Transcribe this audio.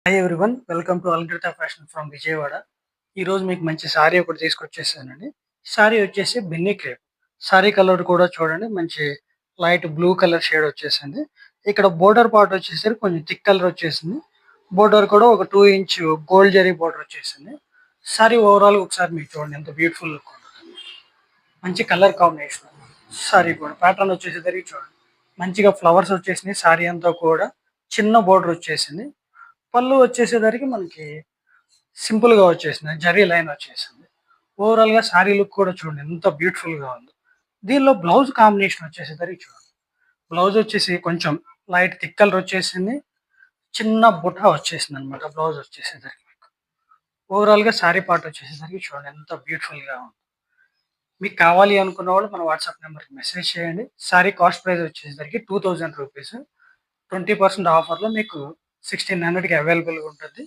Hi everyone. Welcome to అల్గ్రితా fashion from Vijayawada. ఈరోజు మీకు మంచి సారీ ఒకటి తీసుకొచ్చేసానండి. సారీ వచ్చేసి బెన్నీ క్రేప్. సారీ కలర్ కూడా చూడండి మంచి లైట్ బ్లూ కలర్ షేడ్ వచ్చేసింది. ఇక్కడ బోర్డర్ పార్ట్ వచ్చేసరికి కొంచెం థిక్ కలర్ వచ్చేసింది. బోర్డర్ కూడా ఒక 2 ఇంచ్ గోల్డ్ జరీ బోర్డర్ వచ్చేసింది. సారీ ఓవరాల్ ఒకసారి మీకు చూడండి ఎంత బ్యూటిఫుల్ లుక్ ఉందో. మంచి కలర్ కాంబినేషన్. సారీ కూడా ప్యాటర్న్ వచ్చేసరికి చూడండి మంచిగా ఫ్లవర్స్ వచ్చేసినాయి. సారీ అంతా కూడా చిన్న బోర్డర్ వచ్చేసింది. పళ్ళు వచ్చేసేసరికి మనకి సింపుల్‌గా వచ్చేసింది. జరీ లైన్ వచ్చేసింది. ఓవరాల్‌గా సారీ లుక్ కూడా చూడండి ఎంత బ్యూటిఫుల్‌గా ఉందో. దీనిలో బ్లౌజ్ కాంబినేషన్ వచ్చేసేసరికి చూడండి. బ్లౌజ్ వచ్చేసి కొంచెం లైట్ థిక్ కలర్ వచ్చేసింది. చిన్న బుటా వచ్చేసిందనమాట బ్లౌజ్ వచ్చేసేసరికి మీకు. ఓవరాల్‌గా సారీ పార్ట్ వచ్చేసేసరికి చూడండి ఎంత బ్యూటిఫుల్‌గా ఉందో. మీకు కావాలి అనుకున్న వాళ్ళు మన వాట్సాప్ నెంబర్‌కి మెసేజ్ చేయండి. సారీ కాస్ట్ ప్రైస్ వచ్చేసరికి రూ. 2000. 20% ఆఫర్‌లో మీకు 1600కి అవైలబుల్‌గా ఉంటుంది.